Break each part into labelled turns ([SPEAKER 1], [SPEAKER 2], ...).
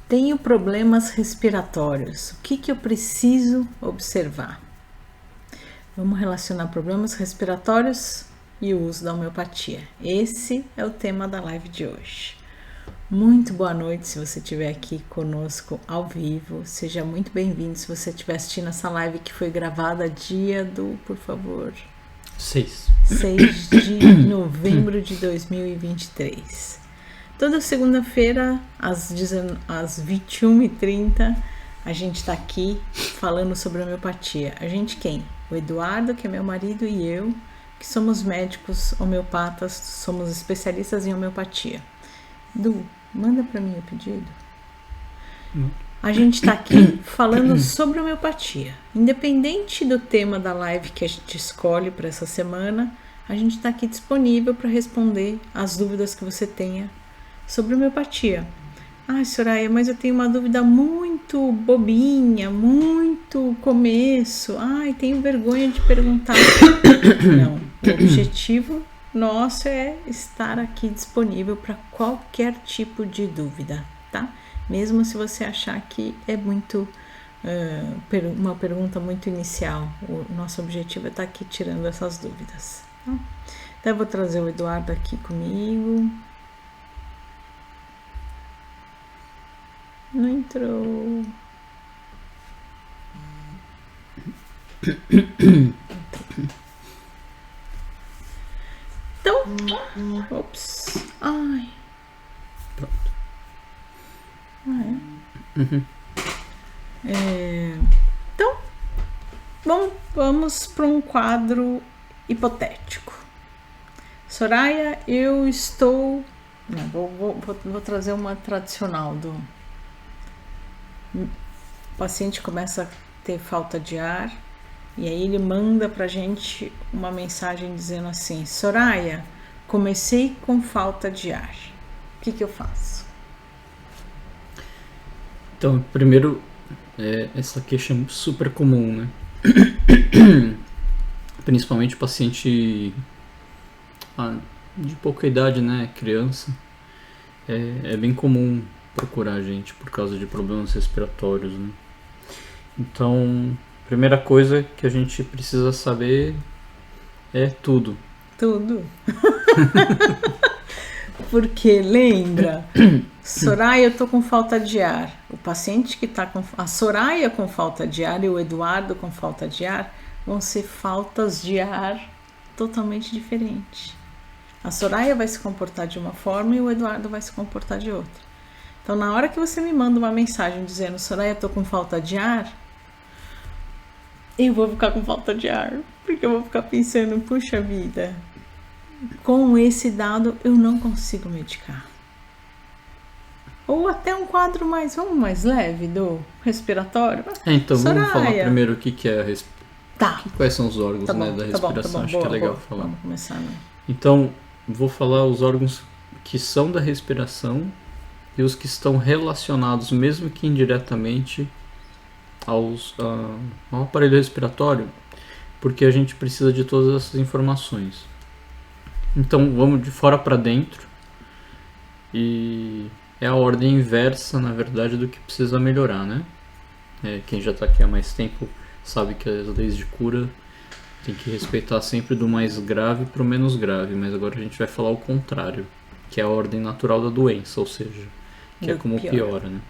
[SPEAKER 1] Tenho problemas respiratórios. O que eu preciso observar? Vamos relacionar problemas respiratórios e o uso da homeopatia. Esse é o tema da live de hoje. Muito boa noite se você estiver aqui conosco ao vivo. Seja muito bem-vindo se você estiver assistindo essa live que foi gravada dia do, por favor... 6 de novembro de 2023. Toda segunda-feira, às 21h30, a gente está aqui falando sobre homeopatia. A gente quem? O Eduardo, que é meu marido, e eu, que somos médicos homeopatas, somos especialistas em homeopatia. Du, manda para mim o pedido. A gente está aqui falando sobre homeopatia. Independente do tema da live que a gente escolhe para essa semana, a gente está aqui disponível para responder as dúvidas que você tenha sobre homeopatia. Ai, Soraya, mas eu tenho uma dúvida muito bobinha, muito começo. Ai, tenho vergonha de perguntar. Não, o objetivo nosso é estar aqui disponível para qualquer tipo de dúvida, tá? Mesmo se você achar que é muito uma pergunta muito inicial, o nosso objetivo é estar aqui tirando essas dúvidas. Tá? Então eu vou trazer o Eduardo aqui comigo. Não entrou. Então, ops. Ai.
[SPEAKER 2] Pronto.
[SPEAKER 1] Então, bom, vamos para um quadro hipotético. Soraya, eu estou... Não, vou trazer uma tradicional do... O paciente começa a ter falta de ar e aí ele manda pra gente uma mensagem dizendo assim: Soraya, comecei com falta de ar. O que eu faço?
[SPEAKER 2] Então, primeiro, essa queixa é super comum, né? Principalmente paciente de pouca idade, né? Criança. É bem comum procurar a gente por causa de problemas respiratórios, né? Então, primeira coisa que a gente precisa saber é tudo.
[SPEAKER 1] Tudo. Porque lembra, Soraya, eu tô com falta de ar. O paciente que tá com a Soraya com falta de ar e o Eduardo com falta de ar vão ser faltas de ar totalmente diferentes. A Soraya vai se comportar de uma forma e o Eduardo vai se comportar de outra. Então, na hora que você me manda uma mensagem dizendo Soraya, eu tô com falta de ar, eu vou ficar com falta de ar, porque eu vou ficar pensando, puxa vida, com esse dado eu não consigo medicar. Ou até um quadro mais leve do respiratório.
[SPEAKER 2] Então,
[SPEAKER 1] Soraya.
[SPEAKER 2] Vamos falar primeiro o que é a respiração.
[SPEAKER 1] Tá.
[SPEAKER 2] Quais são os órgãos,
[SPEAKER 1] tá bom,
[SPEAKER 2] da
[SPEAKER 1] tá
[SPEAKER 2] respiração,
[SPEAKER 1] bom,
[SPEAKER 2] acho
[SPEAKER 1] boa,
[SPEAKER 2] que é legal
[SPEAKER 1] boa.
[SPEAKER 2] falar.
[SPEAKER 1] Vamos começar, né?
[SPEAKER 2] Então, vou falar os órgãos que são da respiração e os que estão relacionados, mesmo que indiretamente, ao aparelho respiratório, porque a gente precisa de todas essas informações. Então, vamos de fora para dentro, e é a ordem inversa, na verdade, do que precisa melhorar, né? Quem já está aqui há mais tempo sabe que as leis de cura tem que respeitar sempre do mais grave para o menos grave, mas agora a gente vai falar o contrário, que é a ordem natural da doença, ou seja, que é como piora, né?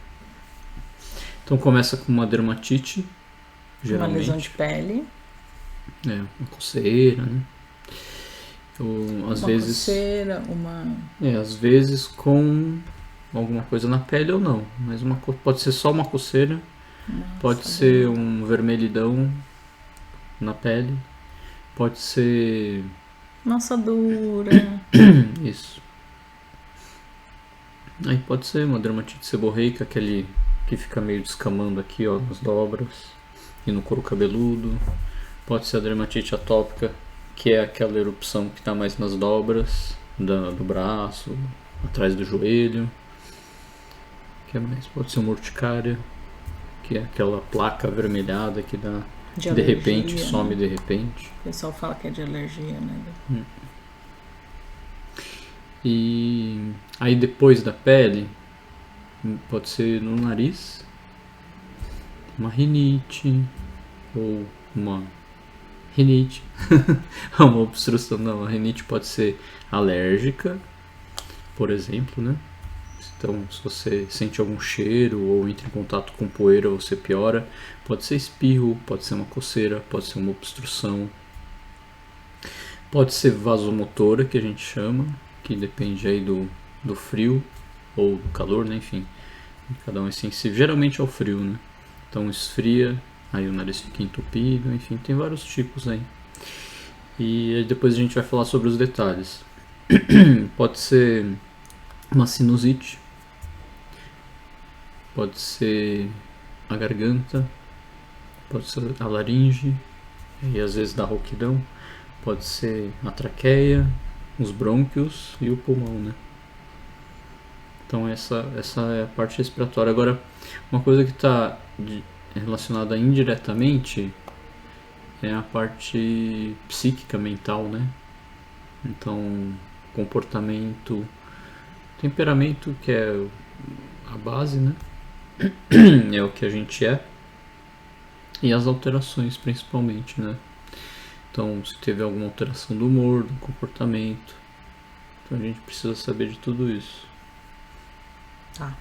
[SPEAKER 2] Então começa com uma dermatite, geralmente.
[SPEAKER 1] Uma lesão de pele.
[SPEAKER 2] Uma coceira, né? Ou, às vezes,
[SPEAKER 1] coceira,
[SPEAKER 2] às vezes com alguma coisa na pele ou não, mas pode ser só uma coceira, pode ser um vermelhidão na pele, pode ser...
[SPEAKER 1] Assadura.
[SPEAKER 2] Isso. Aí pode ser uma dermatite seborreica, aquele que fica meio descamando aqui, ó, nas dobras e no couro cabeludo. Pode ser a dermatite atópica, que é aquela erupção que está mais nas dobras do braço, atrás do joelho. O que mais? Pode ser uma urticária, que é aquela placa avermelhada que dá de repente, some de repente.
[SPEAKER 1] O pessoal fala que é de alergia, né?
[SPEAKER 2] E aí depois da pele, pode ser no nariz, uma rinite ou uma rinite, uma obstrução. Não, a rinite pode ser alérgica, por exemplo, né? Então, se você sente algum cheiro ou entra em contato com poeira, você piora. Pode ser espirro, pode ser uma coceira, pode ser uma obstrução. Pode ser vasomotora, que a gente chama, que depende aí do frio ou do calor, né? Enfim, cada um é sensível. Geralmente é o frio, né? Então esfria, aí o nariz fica entupido, enfim, tem vários tipos aí. E aí depois a gente vai falar sobre os detalhes. Pode ser uma sinusite, pode ser a garganta, pode ser a laringe, e às vezes dá rouquidão, pode ser a traqueia, os brônquios e o pulmão, né? Então essa é a parte respiratória. Agora, uma coisa que está relacionada indiretamente é a parte psíquica, mental, né? Então, comportamento, temperamento, que é a base, né? É o que a gente é. E as alterações, principalmente, né? Então, se teve alguma alteração do humor, do comportamento. Então, a gente precisa saber de tudo isso.
[SPEAKER 1] Tá.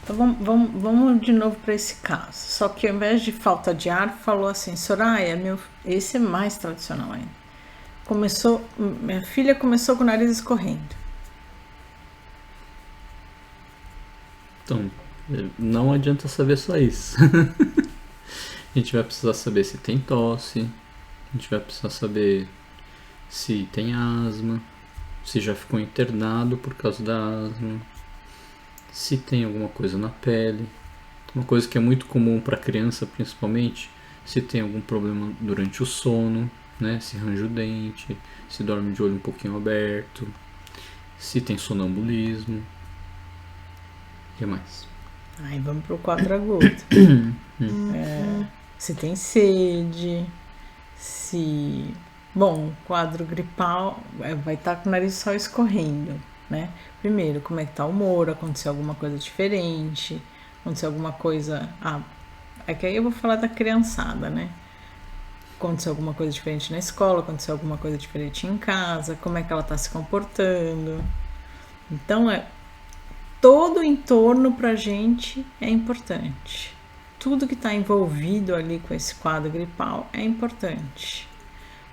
[SPEAKER 1] Então, vamos de novo para esse caso. Só que ao invés de falta de ar, falou assim: Soraya, esse é mais tradicional ainda. Minha filha começou com o nariz escorrendo.
[SPEAKER 2] Então, não adianta saber só isso. A gente vai precisar saber se tem tosse, a gente vai precisar saber se tem asma, se já ficou internado por causa da asma, se tem alguma coisa na pele, uma coisa que é muito comum para criança principalmente, se tem algum problema durante o sono, né? Se range o dente, se dorme de olho um pouquinho aberto, se tem sonambulismo. O que mais?
[SPEAKER 1] Aí vamos pro quadro agudo. Se tem sede, se... Bom, quadro gripal vai estar com o nariz só escorrendo, né? Primeiro, como é que tá o humor? Aconteceu alguma coisa diferente? Aconteceu alguma coisa... é que aí eu vou falar da criançada, né? Aconteceu alguma coisa diferente na escola, aconteceu alguma coisa diferente em casa, como é que ela tá se comportando. Então, todo o entorno pra gente é importante. Tudo que está envolvido ali com esse quadro gripal é importante.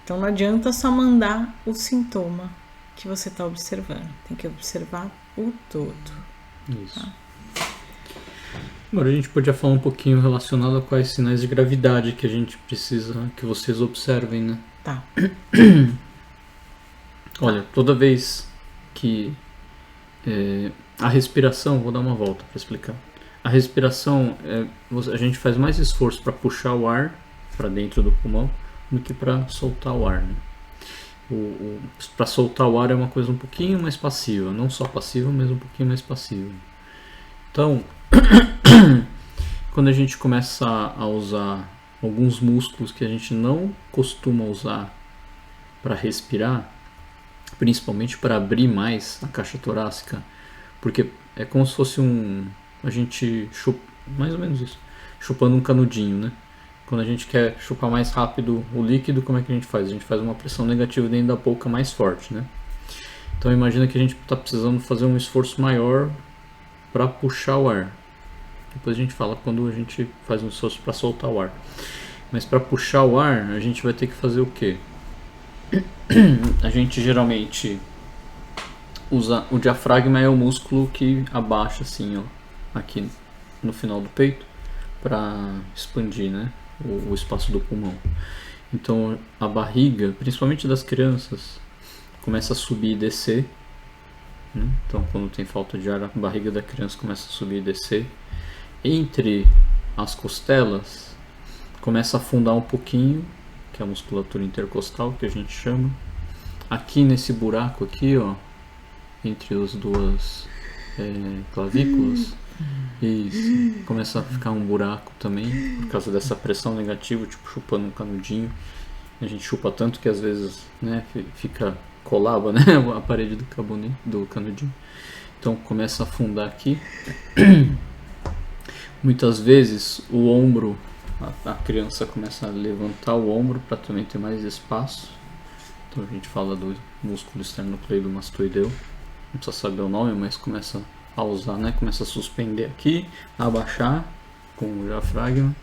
[SPEAKER 1] Então não adianta só mandar o sintoma que você está observando. Tem que observar o todo.
[SPEAKER 2] Isso. Tá? Agora a gente podia falar um pouquinho relacionado a quais sinais de gravidade que a gente precisa que vocês observem, né?
[SPEAKER 1] Tá.
[SPEAKER 2] Olha, toda vez que a respiração, vou dar uma volta para explicar. A respiração, a gente faz mais esforço para puxar o ar para dentro do pulmão do que para soltar o ar, né? Para soltar o ar é uma coisa um pouquinho mais passiva, não só passiva, mas um pouquinho mais passiva. Então, quando a gente começa a usar alguns músculos que a gente não costuma usar para respirar, principalmente para abrir mais a caixa torácica, porque é como se fosse a gente chupa, mais ou menos isso, chupando um canudinho, né? Quando a gente quer chupar mais rápido o líquido, como é que a gente faz? A gente faz uma pressão negativa dentro da boca mais forte, né? Então imagina que a gente está precisando fazer um esforço maior para puxar o ar. Depois a gente fala quando a gente faz um esforço para soltar o ar. Mas para puxar o ar, a gente vai ter que fazer o quê? A gente geralmente usa o diafragma, é o músculo que abaixa assim, ó, aqui no final do peito, para expandir, né, o espaço do pulmão. Então a barriga, principalmente das crianças, começa a subir e descer, né? Então quando tem falta de ar, a barriga da criança começa a subir e descer. Entre as costelas começa a afundar um pouquinho, que é a musculatura intercostal que a gente chama. Aqui nesse buraco aqui, ó, entre as duas clavículas, isso, começa a ficar um buraco também por causa dessa pressão negativa, tipo chupando um canudinho. A gente chupa tanto que às vezes, né, colava, né, a parede do canudinho. Então começa a afundar aqui. Muitas vezes o ombro, a criança começa a levantar o ombro para também ter mais espaço. Então a gente fala do músculo esternocleidomastoideu. Não precisa saber o nome, mas começa a usar, né? Começa a suspender aqui, a abaixar com o diafragma.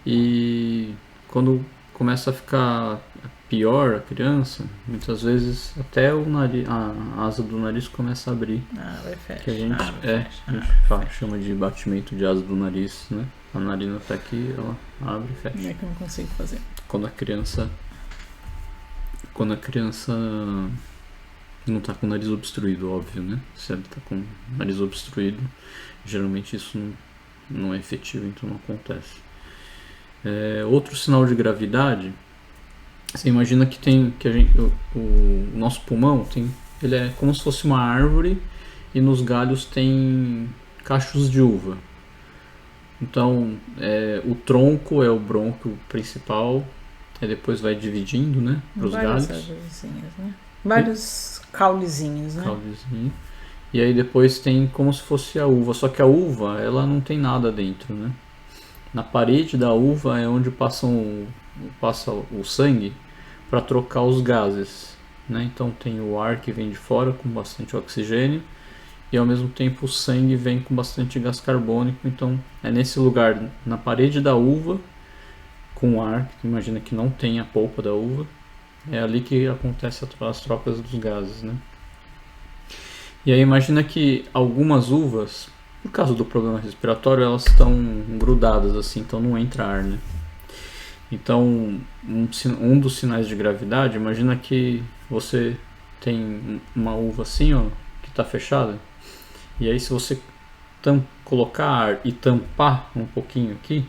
[SPEAKER 2] E quando começa a ficar pior a criança, muitas vezes até o nariz, a asa do nariz começa a abrir.
[SPEAKER 1] Abre e fecha.
[SPEAKER 2] Que a gente, chama de batimento de asa do nariz, né? A narina tá aqui, ela abre e fecha.
[SPEAKER 1] É que eu não consigo fazer.
[SPEAKER 2] Quando a criança não tá com o nariz obstruído, óbvio, né? Se ela tá com o nariz obstruído, geralmente isso não é efetivo, então não acontece. Outro sinal de gravidade, você imagina que o nosso pulmão ele é como se fosse uma árvore e nos galhos tem cachos de uva. Então o tronco é o brônquio principal, e depois vai dividindo, né, para os galhos.
[SPEAKER 1] Né? Vários caulezinhos, né?
[SPEAKER 2] Caulezinho. E aí depois tem como se fosse a uva, só que a uva ela não tem nada dentro, né? Na parede da uva é onde passa o sangue para trocar os gases, né? Então tem o ar que vem de fora com bastante oxigênio e ao mesmo tempo o sangue vem com bastante gás carbônico. Então é nesse lugar, na parede da uva, com ar, que imagina que não tem a polpa da uva, é ali que acontece as trocas dos gases, né? E aí imagina que algumas uvas, por causa do problema respiratório, elas estão grudadas assim, então não entra ar, né? Então, um dos sinais de gravidade, imagina que você tem uma uva assim, ó, que está fechada, e aí se você colocar ar e tampar um pouquinho aqui,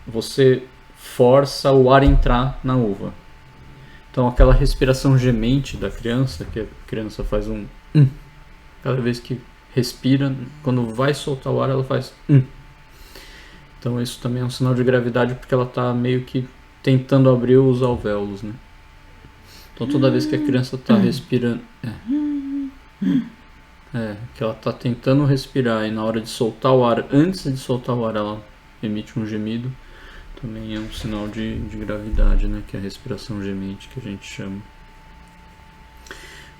[SPEAKER 2] você força o ar entrar na uva. Então aquela respiração gemente da criança, que a criança faz um cada vez que respira, quando vai soltar o ar ela faz Então isso também é um sinal de gravidade, porque ela está meio que tentando abrir os alvéolos, né? Então toda vez que a criança está respirando que ela está tentando respirar e na hora de soltar o ar, antes de soltar o ar ela emite um gemido, também é um sinal de gravidade, né? Que é a respiração gemente que a gente chama.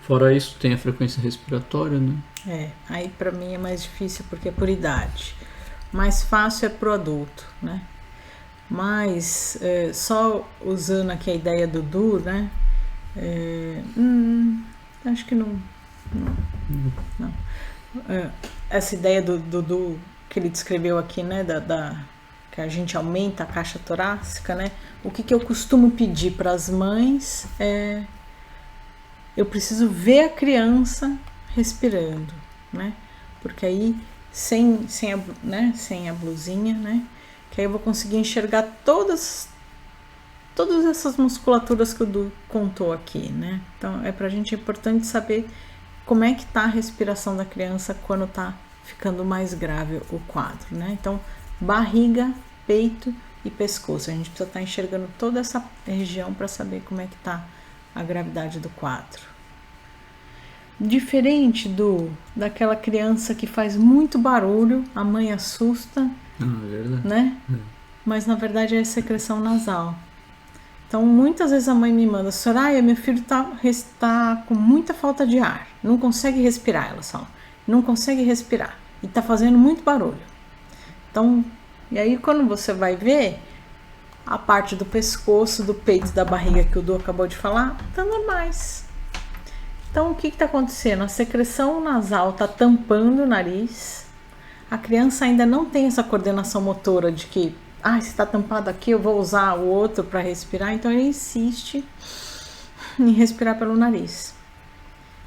[SPEAKER 2] Fora isso, tem a frequência respiratória, né?
[SPEAKER 1] Aí pra mim é mais difícil porque é por idade. Mais fácil é pro adulto, né? Mas só usando aqui a ideia do Du, né? Acho que não. Essa ideia do Du que ele descreveu aqui, né? Que a gente aumenta a caixa torácica, né? O que eu costumo pedir para as mães é: eu preciso ver a criança respirando, né? Porque aí sem a blusinha, né? Que aí eu vou conseguir enxergar todas essas musculaturas que o Du contou aqui, né? Então pra gente é importante saber como é que tá a respiração da criança quando tá ficando mais grave o quadro, né? Então barriga, peito e pescoço. A gente precisa estar enxergando toda essa região para saber como é que tá a gravidade do quadro. Diferente daquela criança que faz muito barulho, a mãe assusta,
[SPEAKER 2] verdade.
[SPEAKER 1] Né? Mas na verdade é a secreção nasal. Então muitas vezes a mãe me manda: Soraya, meu filho tá com muita falta de ar, não consegue respirar, ela fala, não consegue respirar e tá fazendo muito barulho. Então, e aí quando você vai ver, a parte do pescoço, do peito e da barriga que o Du acabou de falar, tá normais. Então o que está acontecendo? A secreção nasal está tampando o nariz. A criança ainda não tem essa coordenação motora de que, se está tampado aqui, eu vou usar o outro para respirar. Então ele insiste em respirar pelo nariz.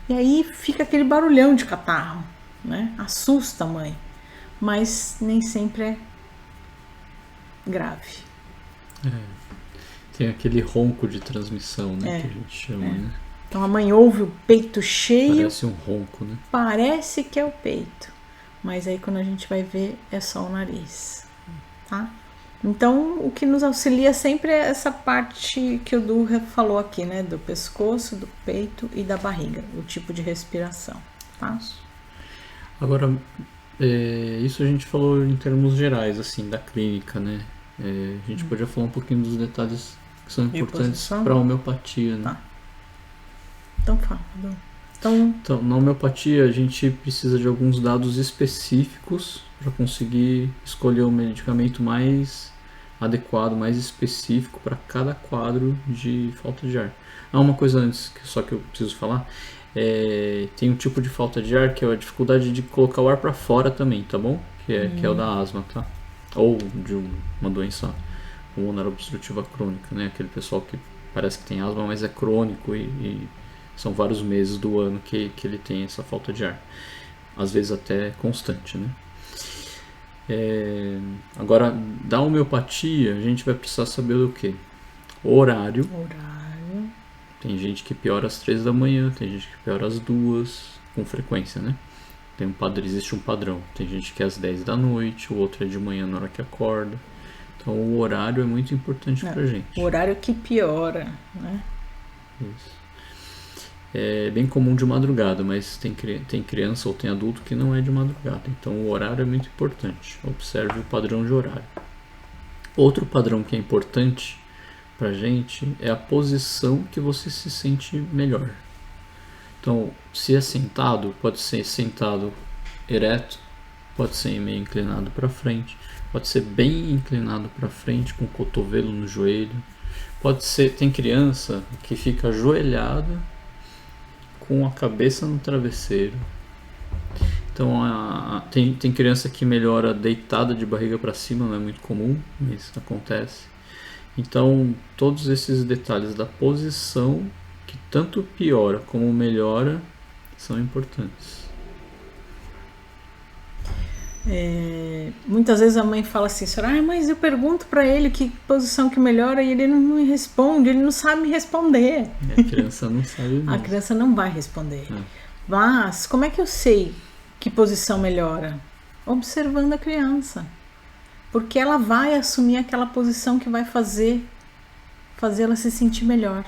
[SPEAKER 1] E aí fica aquele barulhão de catarro, né? Assusta a mãe, mas nem sempre é grave.
[SPEAKER 2] Tem aquele ronco de transmissão, né? Que a gente chama, né?
[SPEAKER 1] Então a mãe ouve o peito cheio.
[SPEAKER 2] Parece um ronco, né?
[SPEAKER 1] Parece que é o peito. Mas aí quando a gente vai ver, é só o nariz. Tá? Então o que nos auxilia sempre é essa parte que o Du falou aqui, né? Do pescoço, do peito e da barriga. O tipo de respiração. Tá? faço.
[SPEAKER 2] Agora, isso a gente falou em termos gerais, assim, da clínica, né? A gente podia falar um pouquinho dos detalhes que são importantes para a homeopatia, né?
[SPEAKER 1] Tá. Então fala.
[SPEAKER 2] Então, na homeopatia a gente precisa de alguns dados específicos para conseguir escolher o medicamento mais adequado, mais específico para cada quadro de falta de ar. Uma coisa antes, só que eu preciso falar, tem um tipo de falta de ar que é a dificuldade de colocar o ar para fora também, tá bom? Que é o da asma, tá? Ou de uma doença pulmonar obstrutiva crônica, né? Aquele pessoal que parece que tem asma, mas é crônico e são vários meses do ano que ele tem essa falta de ar. Às vezes até constante, né? Agora, da homeopatia, a gente vai precisar saber do quê? Horário. Tem gente que piora às 3 da manhã, tem gente que piora às 2, com frequência, né? Existe um padrão. Tem gente que é às 10 da noite, o outro é de manhã na hora que acorda. Então o horário é muito importante pra gente.
[SPEAKER 1] O horário que piora, né?
[SPEAKER 2] Isso. É bem comum de madrugada, mas tem criança ou tem adulto que não é de madrugada. Então o horário é muito importante. Observe o padrão de horário. Outro padrão que é importante pra gente é a posição que você se sente melhor. Então, se é sentado, pode ser sentado ereto, pode ser meio inclinado para frente, pode ser bem inclinado para frente com o cotovelo no joelho. Pode ser, tem criança que fica ajoelhada com a cabeça no travesseiro. Então, tem criança que melhora deitada de barriga para cima, não é muito comum, mas acontece. Então, todos esses detalhes da posição, que tanto piora como melhora, são importantes.
[SPEAKER 1] Muitas vezes a mãe fala assim, mas eu pergunto para ele que posição que melhora e ele não me responde, ele não sabe me responder.
[SPEAKER 2] A criança não sabe mesmo.
[SPEAKER 1] A criança não vai responder. Mas como é que eu sei que posição melhora? Observando a criança. Porque ela vai assumir aquela posição que vai fazer ela se sentir melhor.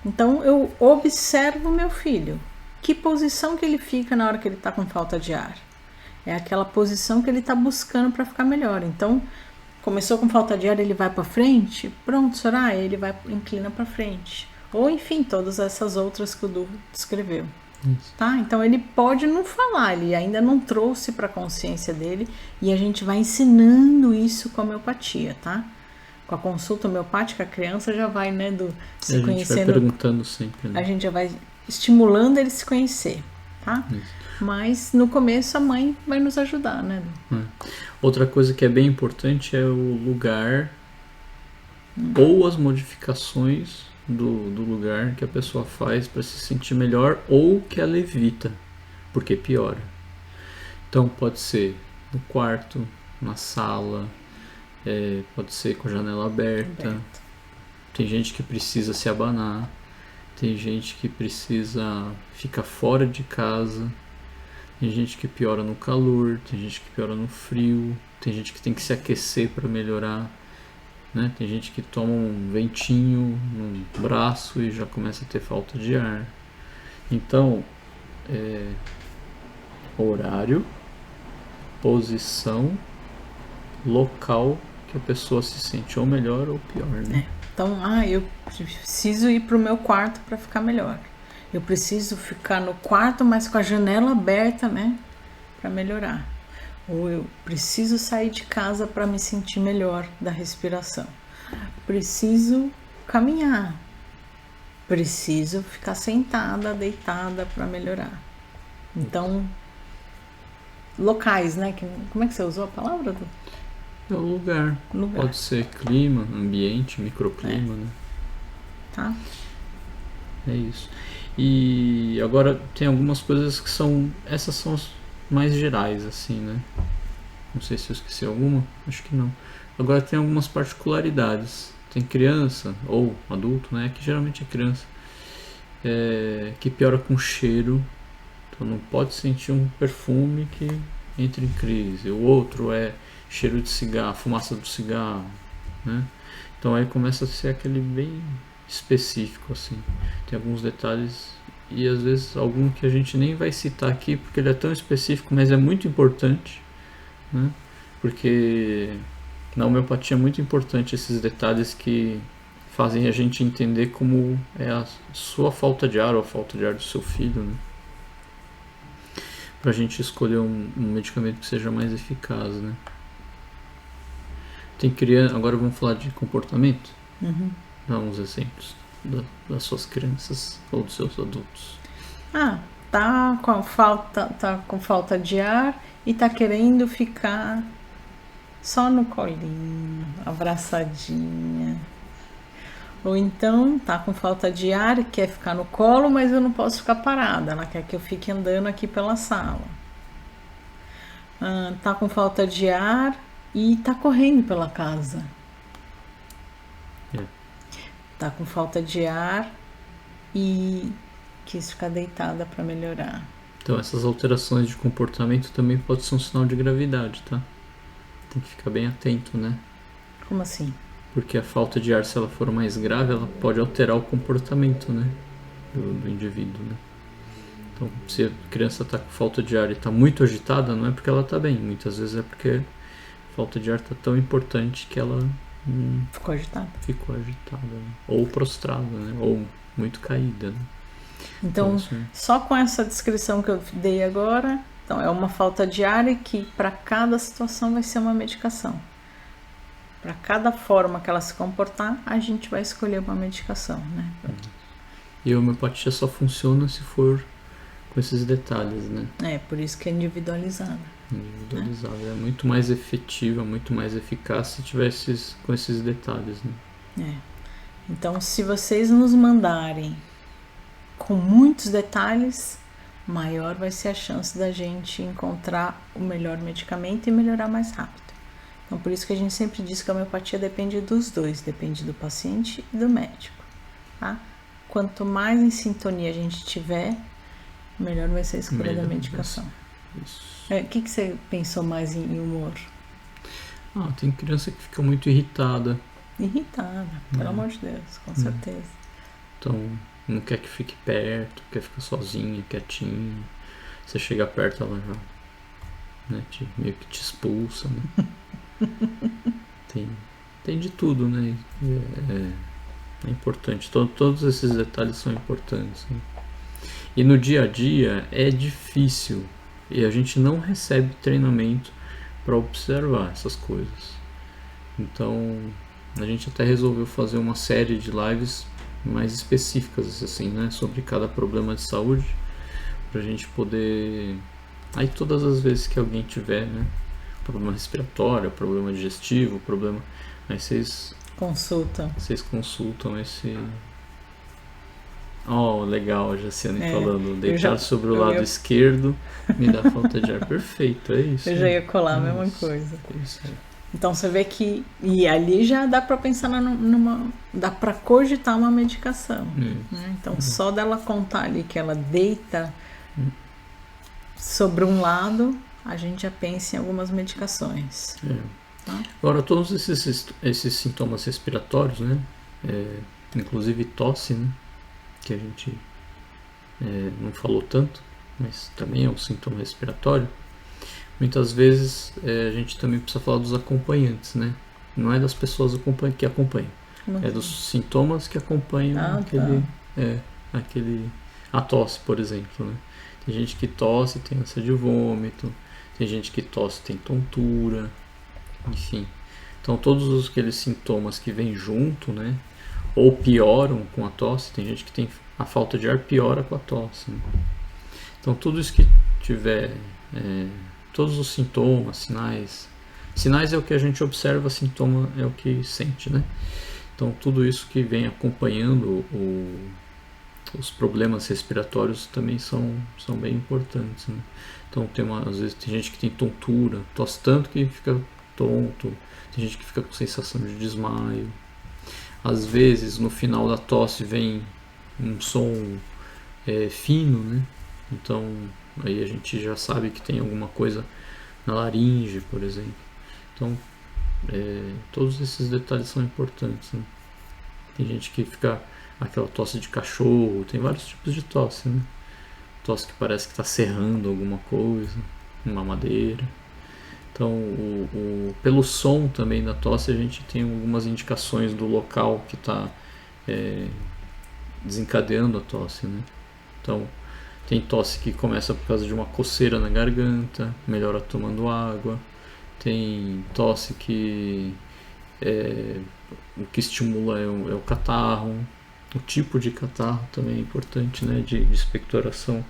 [SPEAKER 1] Então eu observo meu filho. Que posição que ele fica na hora que ele está com falta de ar? É aquela posição que ele está buscando para ficar melhor. Então, começou com falta de ar, ele vai para frente, pronto, ele vai inclina para frente. Ou enfim, todas essas outras que o Du descreveu. Tá? Então ele pode não falar, ele ainda não trouxe para a consciência dele e a gente vai ensinando isso com a homeopatia, tá? Com a consulta homeopática, a criança já vai, né, se conhecendo. A gente vai
[SPEAKER 2] perguntando sempre, né?
[SPEAKER 1] A gente já vai estimulando ele se conhecer, tá? Isso. Mas no começo a mãe vai nos ajudar, né?
[SPEAKER 2] Outra coisa que é bem importante é o lugar ou as modificações do lugar que a pessoa faz para se sentir melhor ou que ela evita, porque piora. Então pode ser no quarto, na sala, pode ser com a janela aberta. Tem gente que precisa se abanar, tem gente que precisa ficar fora de casa. Tem gente que piora no calor, tem gente que piora no frio, tem gente que tem que se aquecer para melhorar, né? Tem gente que toma um ventinho no braço e já começa a ter falta de ar. Então, horário, posição, local que a pessoa se sente ou melhor ou pior, né?
[SPEAKER 1] Então, eu preciso ir para o meu quarto para ficar melhor. Eu preciso ficar no quarto, mas com a janela aberta, né? Para melhorar. Ou eu preciso sair de casa para me sentir melhor da respiração. Preciso caminhar. Preciso ficar sentada, deitada para melhorar. Então, locais, né? Como é que você usou a palavra?
[SPEAKER 2] É o lugar. Pode ser clima, ambiente, microclima, né?
[SPEAKER 1] Tá.
[SPEAKER 2] É isso. E agora tem algumas coisas que essas são as mais gerais, assim, né? Não sei se eu esqueci alguma, acho que não. Agora tem algumas particularidades. Tem criança, ou adulto, né? Que geralmente é criança, que piora com cheiro. Então não pode sentir um perfume que entre em crise. O outro é cheiro de cigarro, fumaça do cigarro, né? Então aí começa a ser aquele bem específico, assim. Tem alguns detalhes e às vezes algum que a gente nem vai citar aqui porque ele é tão específico, mas é muito importante, né? Porque na homeopatia é muito importante esses detalhes que fazem a gente entender como é a sua falta de ar ou a falta de ar do seu filho, né? Pra gente escolher um medicamento que seja mais eficaz, né? Tem criança, agora vamos falar de comportamento? Dá uns exemplos das suas crianças ou dos seus adultos.
[SPEAKER 1] Tá com falta de ar e tá querendo ficar só no colinho, abraçadinha. Ou então tá com falta de ar e quer ficar no colo, mas eu não posso ficar parada. Ela quer que eu fique andando aqui pela sala. Tá com falta de ar e tá correndo pela casa. Tá com falta de ar e quis ficar deitada para melhorar.
[SPEAKER 2] Então essas alterações de comportamento também pode ser um sinal de gravidade, tá? Tem que ficar bem atento, né?
[SPEAKER 1] Como assim?
[SPEAKER 2] Porque a falta de ar, se ela for mais grave, ela pode alterar o comportamento, né? Do indivíduo, né? Então, se a criança está com falta de ar e está muito agitada, não é porque ela está bem. Muitas vezes é porque a falta de ar está tão importante que ela
[SPEAKER 1] ficou agitada.
[SPEAKER 2] Né? Ou prostrada, né? Ou muito caída, né?
[SPEAKER 1] Então, só com essa descrição que eu dei agora, então é uma falta de ar e que para cada situação vai ser uma medicação. Para cada forma que ela se comportar, a gente vai escolher uma medicação, né?
[SPEAKER 2] E a homeopatia só funciona se for com esses detalhes, né?
[SPEAKER 1] Por isso que é individualizada.
[SPEAKER 2] Individualizada. É muito mais efetiva, muito mais eficaz se tiver com esses detalhes, né?
[SPEAKER 1] Então, se vocês nos mandarem com muitos detalhes, maior vai ser a chance da gente encontrar o melhor medicamento e melhorar mais rápido. Então, por isso que a gente sempre diz que a homeopatia depende dos dois, depende do paciente e do médico, tá? Quanto mais em sintonia a gente tiver, melhor vai ser a escolha da medicação. O que você pensou mais em humor?
[SPEAKER 2] Tem criança que fica muito irritada.
[SPEAKER 1] Pelo amor de Deus, com certeza.
[SPEAKER 2] Então, não quer que fique perto, quer ficar sozinha, quietinha. Você chega perto, ela já, né, meio que te expulsa, né? Tem de tudo, né? É importante. Todos esses detalhes são importantes, né? E no dia a dia é difícil e a gente não recebe treinamento para observar essas coisas. Então a gente até resolveu fazer uma série de lives mais específicas assim, né, sobre cada problema de saúde, para a gente poder, aí todas as vezes que alguém tiver, né, problema respiratório, problema digestivo, problema, aí vocês consultam esse. Legal, a Jaciane falando, deitar sobre o lado esquerdo me dá falta de ar. Perfeito, é isso.
[SPEAKER 1] Eu já ia colar a mesma coisa. Isso aí. Então você vê que, e ali já dá para pensar dá para cogitar uma medicação, né? Então só dela contar ali que ela deita sobre um lado, a gente já pensa em algumas medicações. Tá?
[SPEAKER 2] Agora, todos esses sintomas respiratórios, né? Inclusive tosse, né? Que a gente não falou tanto, mas também é um sintoma respiratório. Muitas vezes a gente também precisa falar dos acompanhantes, né? Não é das pessoas que acompanham, é dos sintomas que acompanham a tosse, por exemplo, né? Tem gente que tosse, tem ânsia de vômito, tem gente que tosse, tem tontura, enfim. Então todos aqueles sintomas que vêm junto, né? Ou pioram com a tosse, tem gente que tem a falta de ar piora com a tosse, né? Então tudo isso que tiver, todos os sintomas, sinais é o que a gente observa, sintoma é o que sente, né? Então tudo isso que vem acompanhando os problemas respiratórios também são bem importantes, né? Então às vezes tem gente que tem tontura, tosse tanto que fica tonto, tem gente que fica com sensação de desmaio. Às vezes no final da tosse vem um som fino, né? Então aí a gente já sabe que tem alguma coisa na laringe, por exemplo. Então todos esses detalhes são importantes, né? Tem gente que fica aquela tosse de cachorro, tem vários tipos de tosse, né? Tosse que parece que está serrando alguma coisa, uma madeira. Então, pelo som também da tosse, a gente tem algumas indicações do local que está desencadeando a tosse, né? Então, tem tosse que começa por causa de uma coceira na garganta, melhora tomando água. Tem tosse que o que estimula é o catarro. O tipo de catarro também é importante, né? De expectoração.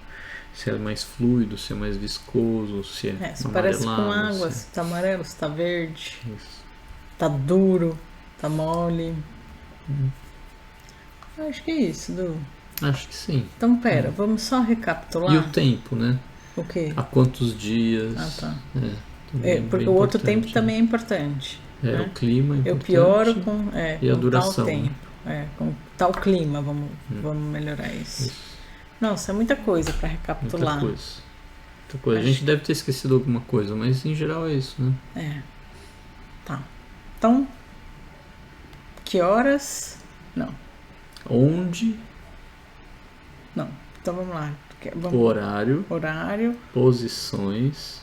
[SPEAKER 2] Se é mais fluido, se é mais viscoso, se é
[SPEAKER 1] se parece com água, se tá amarelo, se tá verde, tá duro, tá mole. Acho que é isso, Du.
[SPEAKER 2] Acho que sim.
[SPEAKER 1] Então, pera, vamos só recapitular.
[SPEAKER 2] E o tempo, né?
[SPEAKER 1] O quê?
[SPEAKER 2] Há quantos dias?
[SPEAKER 1] Ah, tá.
[SPEAKER 2] importante,
[SPEAKER 1] Porque o outro tempo também é importante.
[SPEAKER 2] Né?
[SPEAKER 1] Né?
[SPEAKER 2] O clima é importante.
[SPEAKER 1] Eu pioro com,
[SPEAKER 2] e a
[SPEAKER 1] com
[SPEAKER 2] duração.
[SPEAKER 1] tal tempo. Com tal clima, vamos melhorar isso. Nossa, é muita coisa para recapitular.
[SPEAKER 2] Muita coisa. A gente deve ter esquecido alguma coisa, mas em geral é isso, né?
[SPEAKER 1] Tá. Então, que horas? Não.
[SPEAKER 2] Onde?
[SPEAKER 1] Não. Então vamos lá.
[SPEAKER 2] Horário. Posições.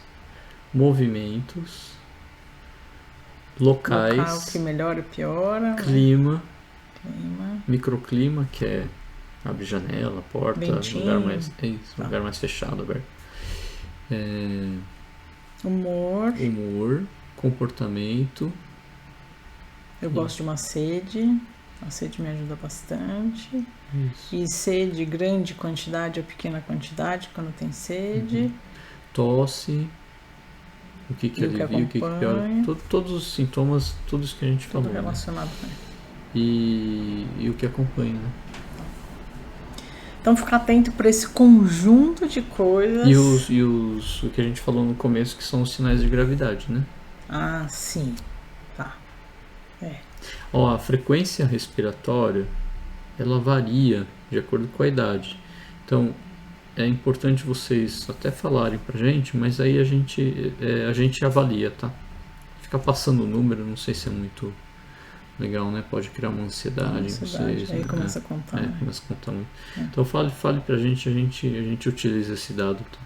[SPEAKER 2] Movimentos. Locais.
[SPEAKER 1] Local que melhora e piora.
[SPEAKER 2] Clima. Microclima, que é abre janela, porta,
[SPEAKER 1] ventinho.
[SPEAKER 2] Lugar mais fechado, aberto.
[SPEAKER 1] Humor.
[SPEAKER 2] Comportamento.
[SPEAKER 1] Eu gosto de uma sede. A sede me ajuda bastante.
[SPEAKER 2] Isso.
[SPEAKER 1] E sede, grande quantidade ou pequena quantidade, quando tem sede.
[SPEAKER 2] Tosse. O que alivia, o que piora. Todos os sintomas, tudo isso que a gente falou.
[SPEAKER 1] Tudo relacionado, né?
[SPEAKER 2] E o que acompanha, né?
[SPEAKER 1] Então, ficar atento para esse conjunto de coisas.
[SPEAKER 2] E o que a gente falou no começo, que são os sinais de gravidade, né?
[SPEAKER 1] Ah, sim. Tá.
[SPEAKER 2] A frequência respiratória, ela varia de acordo com a idade. Então, é importante vocês até falarem pra gente, mas aí a gente avalia, tá? Ficar passando o número, não sei se é muito legal, né? Pode criar uma ansiedade em vocês.
[SPEAKER 1] Aí
[SPEAKER 2] né?
[SPEAKER 1] começa a contar.
[SPEAKER 2] Começa a contar muito. Então fale pra gente, a gente utiliza esse dado, tá?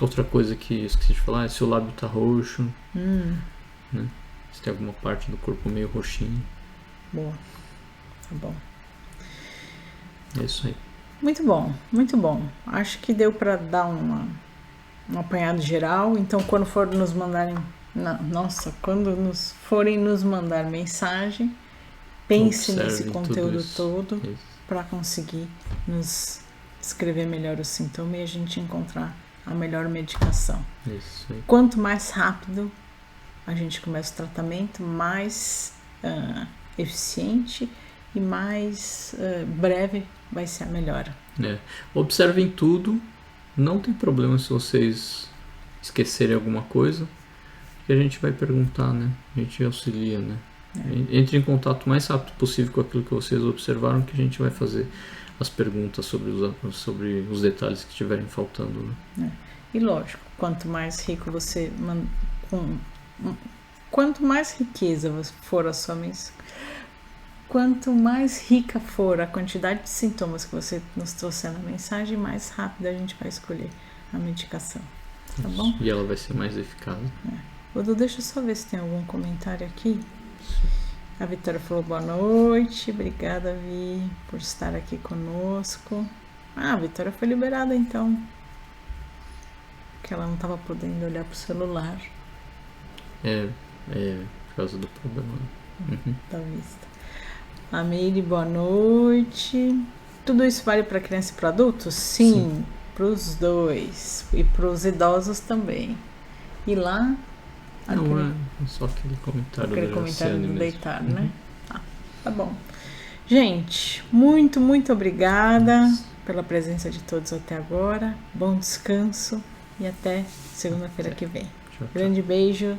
[SPEAKER 2] Outra coisa que eu esqueci de falar é se o lábio tá roxo, né? Se tem alguma parte do corpo meio roxinho.
[SPEAKER 1] Boa. Tá bom.
[SPEAKER 2] É isso aí.
[SPEAKER 1] Muito bom, muito bom. Acho que deu para dar um apanhado geral. Então, quando for nos mandarem... quando forem nos mandar mensagem, pense nesse conteúdo todo para conseguir nos descrever melhor o sintoma e a gente encontrar a melhor medicação.
[SPEAKER 2] Isso aí.
[SPEAKER 1] Quanto mais rápido a gente começa o tratamento, mais eficiente e mais breve vai ser a melhora.
[SPEAKER 2] Observem tudo, não tem problema se vocês esquecerem alguma coisa, que a gente vai perguntar, né? A gente auxilia, né? Entre em contato o mais rápido possível com aquilo que vocês observaram, que a gente vai fazer as perguntas sobre os detalhes que estiverem faltando, né?
[SPEAKER 1] E lógico, quanto mais rico você... Quanto mais riqueza for a sua mensagem, quanto mais rica for a quantidade de sintomas que você nos trouxer na mensagem, mais rápido a gente vai escolher a medicação. Tá bom?
[SPEAKER 2] E ela vai ser mais eficaz.
[SPEAKER 1] Odu, deixa eu só ver se tem algum comentário aqui. A Vitória falou boa noite. Obrigada, Vi, por estar aqui conosco. A Vitória foi liberada então. Porque ela não estava podendo olhar pro celular.
[SPEAKER 2] Por causa do problema.
[SPEAKER 1] Da vista. A Meire, boa noite. Tudo isso vale para criança e para adultos? Sim. Para os dois. E para os idosos também. E lá...
[SPEAKER 2] Não, é só aquele comentário
[SPEAKER 1] do deitar, né? Tá bom. Gente, muito, muito obrigada pela presença de todos até agora. Bom descanso e até segunda-feira que vem.
[SPEAKER 2] Tchau.
[SPEAKER 1] Grande beijo.